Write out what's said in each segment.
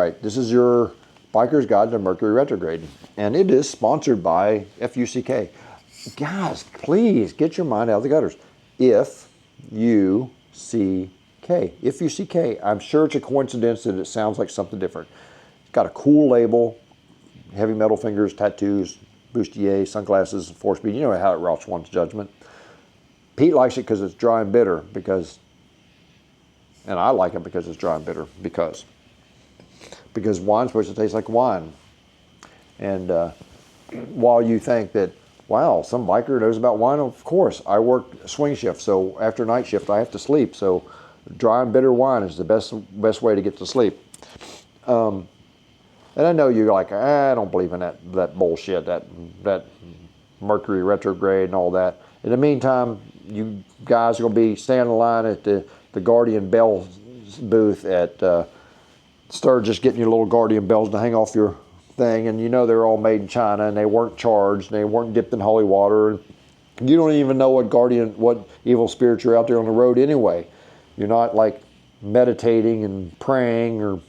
right, this is your Biker's Guide to Mercury Retrograde, and it is sponsored by FUCK. Guys, please get your mind out of the gutters. FUCK. FUCK. I'm sure it's a coincidence that it sounds like something different. It's got a cool label, heavy metal fingers, tattoos, bustier, sunglasses, 4-speed. You know how it routs one's judgment. Pete likes it because it's dry and bitter, and I like it because it's dry and bitter, because wine's supposed to taste like wine. And while you think that, wow, some biker knows about wine, of course, I work swing shift, so after night shift I have to sleep, so dry and bitter wine is the best way to get to sleep. And I know you're like, I don't believe in that bullshit, that Mercury retrograde and all that. In the meantime, you guys are going to be standing in line at the Guardian Bell booth at Sturgis, getting your little Guardian bells to hang off your thing, and you know they're all made in China, and they weren't charged, and they weren't dipped in holy water, and you don't even know what evil spirits are out there on the road anyway. You're not like meditating and praying or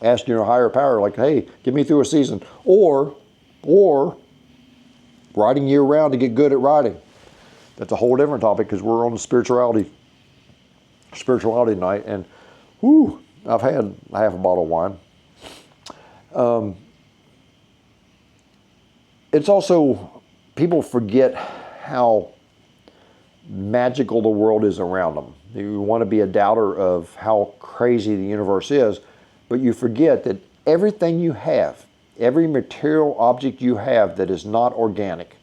asking your higher power, like, hey, get me through a season, or riding year round to get good at riding. That's a whole different topic, because we're on the spirituality night, and whoo, I've had half a bottle of wine. It's also, people forget how magical the world is around them. You want to be a doubter of how crazy the universe is, but you forget that everything you have, every material object you have that is not organic,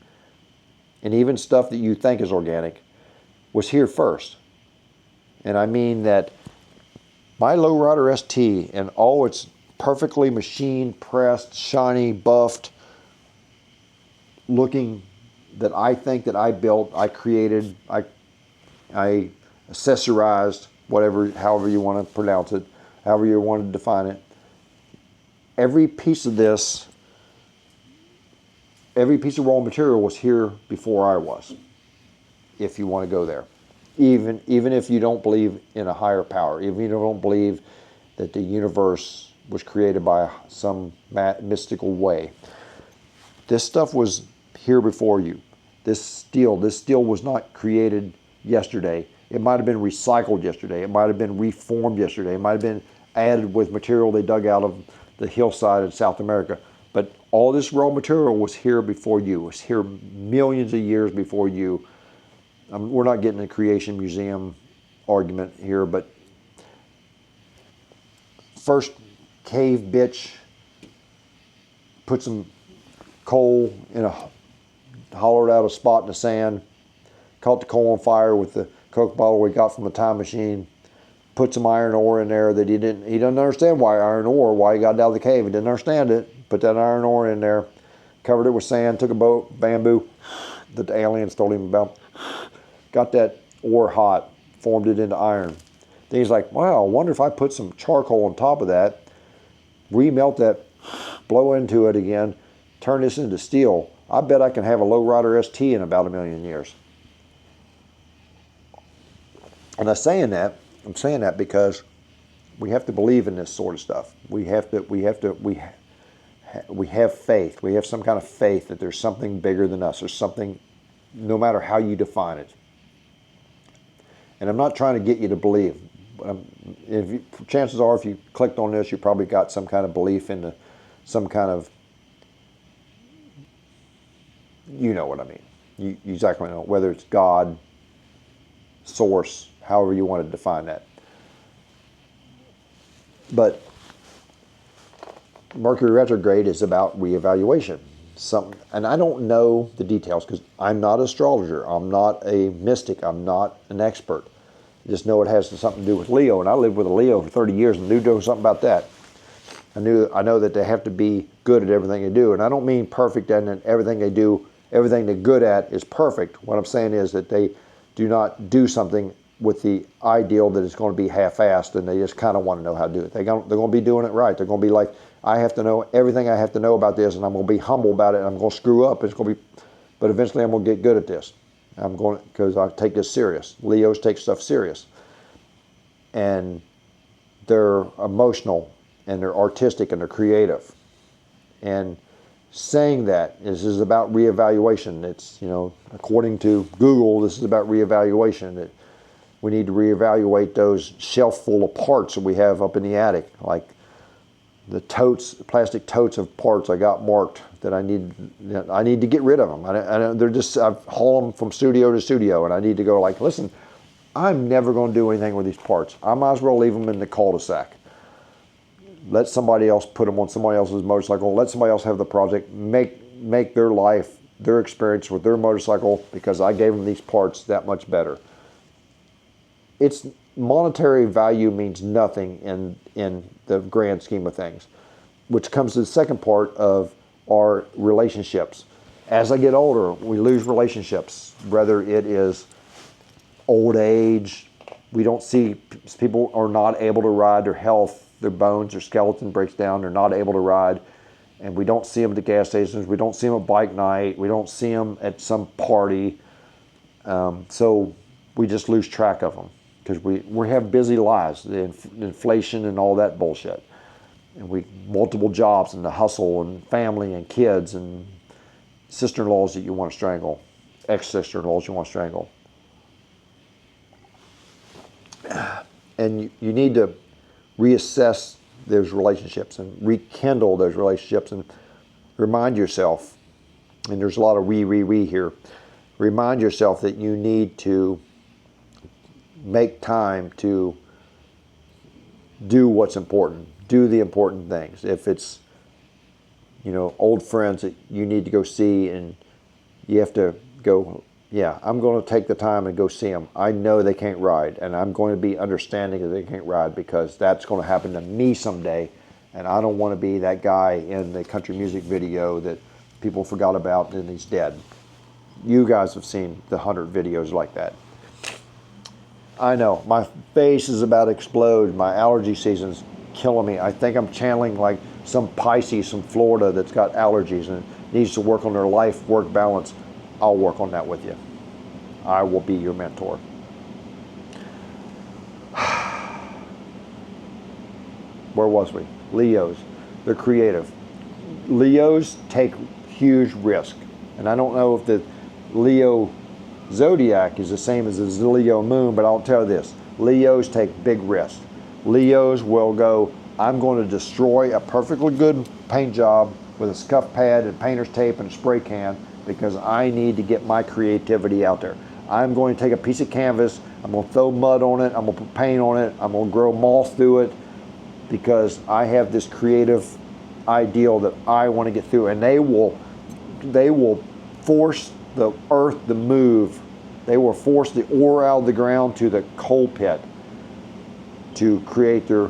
and even stuff that you think is organic, was here first. And I mean that my Lowrider ST and all its perfectly machined, pressed, shiny, buffed looking, that I think that I built, I created, I accessorized, however you want to pronounce it, however you want to define it. Every piece of this, every piece of raw material was here before I was, if you want to go there. Even if you don't believe in a higher power, even if you don't believe that the universe was created by some mystical way. This stuff was here before you. This steel was not created yesterday. It might have been recycled yesterday. It might have been reformed yesterday. It might have been added with material they dug out of the hillside in South America. But all this raw material was here before you. It was here millions of years before you. We're not getting a creation museum argument here, but first cave bitch put some coal in a hollowed out a spot in the sand, caught the coal on fire with the Coke bottle we got from the time machine, put some iron ore in there that he doesn't understand why he got out of the cave. He didn't understand it. Put that iron ore in there, covered it with sand, took a bamboo that the aliens told him about, got that ore hot, formed it into iron. Then he's like, wow, I wonder if I put some charcoal on top of that, remelt that, blow into it again, turn this into steel. I bet I can have a Lowrider ST in about 1,000,000 years. And I'm saying that because we have to believe in this sort of stuff. We have faith. We have some kind of faith that there's something bigger than us. There's something, no matter how you define it. And I'm not trying to get you to believe. Chances are, if you clicked on this, you probably got some kind of belief into some kind of, you know what I mean. You exactly know, whether it's God, source, however you want to define that. But Mercury retrograde is about reevaluation. And I don't know the details because I'm not an astrologer. I'm not a mystic. I'm not an expert. I just know it has something to do with Leo, and I lived with a Leo for 30 years and knew something about that. I know that they have to be good at everything they do, and I don't mean perfect and everything they do, everything they're good at is perfect. What I'm saying is that they do not do something with the ideal that it's going to be half-assed, and they just kind of want to know how to do it. They're going to be doing it right. They're going to be like, I have to know everything I have to know about this, and I'm going to be humble about it, and I'm going to screw up. But eventually I'm going to get good at this. Because I take this serious. Leos take stuff serious. And they're emotional, and they're artistic and they're creative. And saying that this is about reevaluation. It's, you know, according to Google, this is about reevaluation. That we need to reevaluate those shelf full of parts that we have up in the attic, like the totes, plastic totes of parts I got marked that I need to get rid of them. They're just, I've hauled them from studio to studio, and I need to go like, listen, I'm never going to do anything with these parts. I might as well leave them in the cul-de-sac. Let somebody else put them on somebody else's motorcycle. Let somebody else have the project. Make their life, their experience with their motorcycle, because I gave them these parts, that much better. It's monetary value means nothing in the grand scheme of things, which comes to the second part of our relationships. As I get older, we lose relationships, whether it is old age, we don't see, people are not able to ride, their health, their bones, their skeleton breaks down, they're not able to ride, and we don't see them at the gas stations, we don't see them at bike night, we don't see them at some party, so we just lose track of them because we have busy lives, the inflation and all that bullshit, and we multiple jobs and the hustle and family and kids and sister-in-laws that you want to strangle, ex-sister-in-laws you want to strangle. And you need to reassess those relationships and rekindle those relationships and remind yourself, and there's a lot of we here, remind yourself that you need to make time to do what's important, do the important things. If it's, you know, old friends that you need to go see and you have to go, yeah, I'm going to take the time and go see them. I know they can't ride, and I'm going to be understanding that they can't ride because that's going to happen to me someday, and I don't want to be that guy in the country music video that people forgot about and he's dead. You guys have seen the 100 videos like that. I know, my face is about to explode. My allergy season's killing me. I think I'm channeling like some Pisces from Florida that's got allergies and needs to work on their life-work balance. I'll work on that with you. I will be your mentor. Where was we? Leos. They're creative. Leos take huge risk. And I don't know if the Leo zodiac is the same as the Leo moon, but I'll tell you this. Leos take big risks. Leos will go, I'm going to destroy a perfectly good paint job with a scuff pad and painter's tape and a spray can because I need to get my creativity out there. I'm going to take a piece of canvas, I'm going to throw mud on it, I'm going to put paint on it, I'm going to grow moss through it because I have this creative ideal that I want to get through. And they will force the earth to move. They will force the ore out of the ground to the coal pit to create their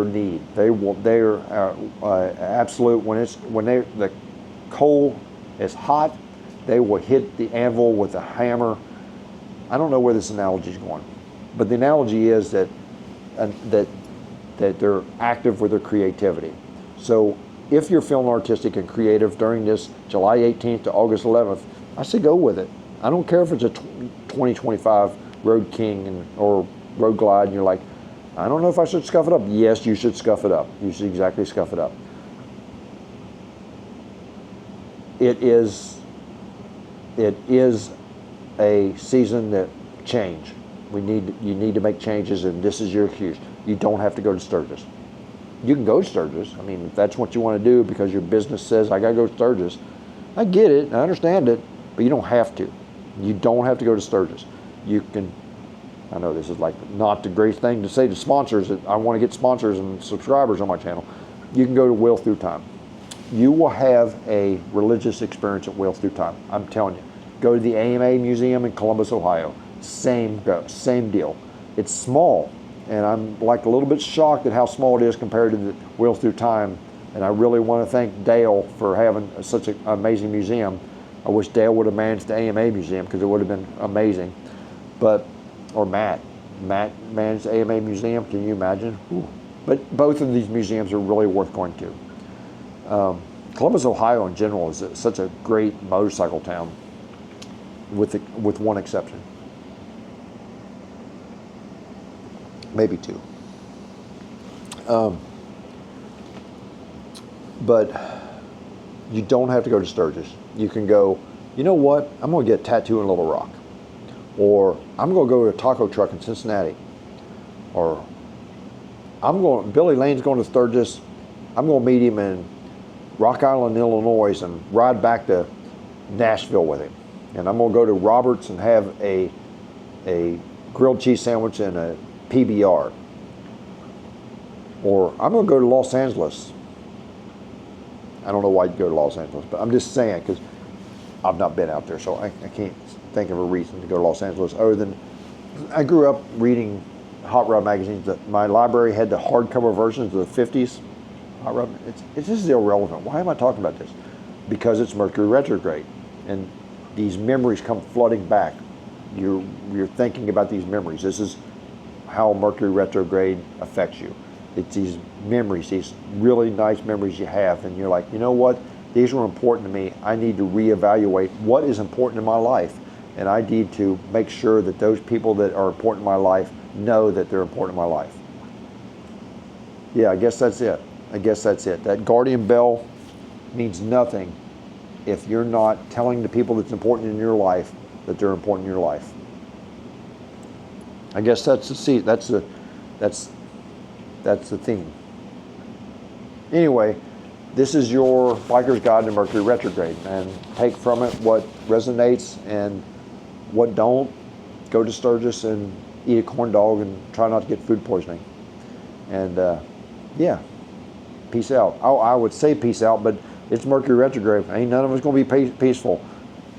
need. They're absolute. When the coal is hot, they will hit the anvil with a hammer. I don't know where this analogy is going, but the analogy is that they're active with their creativity. So if you're feeling artistic and creative during this July 18th to August 11th, I say go with it. I don't care if it's a 2025 Road King or Road Glide and you're like, I don't know if I should scuff it up. Yes, you should scuff it up. You should exactly scuff it up. It is a season that change. You need to make changes, and this is your excuse. You don't have to go to Sturgis. You can go to Sturgis. I mean, if that's what you want to do because your business says, I got to go to Sturgis. I get it. I understand it. But you don't have to. You don't have to go to Sturgis. You can, I know this is like not the great thing to say to sponsors that I want to get sponsors and subscribers on my channel. You can go to Wheel Through Time. You will have a religious experience at Wheel Through Time. I'm telling you. Go to the AMA Museum in Columbus, Ohio. Same deal. It's small, and I'm like a little bit shocked at how small it is compared to the Wheel Through Time. And I really want to thank Dale for having such an amazing museum. I wish Dale would have managed the AMA Museum because it would have been amazing. Or Matt managed the AMA Museum. Can you imagine? Whew. But both of these museums are really worth going to. Columbus, Ohio in general is such a great motorcycle town with one exception. Maybe two. But you don't have to go to Sturgis. You can go, you know what, I'm going to get a tattoo in Little Rock. Or I'm going to go to a taco truck in Cincinnati. Or Billy Lane's going to Sturgis. I'm going to meet him in Rock Island, Illinois, and ride back to Nashville with him. And I'm going to go to Roberts and have a grilled cheese sandwich and a PBR. Or I'm going to go to Los Angeles. I don't know why you'd go to Los Angeles, but I'm just saying because I've not been out there, so I can't think of a reason to go to Los Angeles other than I grew up reading hot rod magazines. My library had the hardcover versions of the 50s. Hot rod. This is irrelevant. Why am I talking about this? Because it's Mercury retrograde, and these memories come flooding back. You're thinking about these memories. This is how Mercury retrograde affects you. It's these memories, these really nice memories you have, and you're like, you know what? These were important to me. I need to reevaluate what is important in my life, and I need to make sure that those people that are important in my life know that they're important in my life. Yeah, I guess that's it. That guardian bell means nothing if you're not telling the people that's important in your life that they're important in your life. I guess that's the theme. Anyway, this is your Biker's Guide to Mercury Retrograde, and take from it what resonates and what don't. Go to Sturgis and eat a corn dog and try not to get food poisoning. And yeah, peace out. I would say peace out, but it's Mercury Retrograde. Ain't none of us going to be peaceful.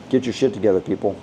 Get your shit together, people.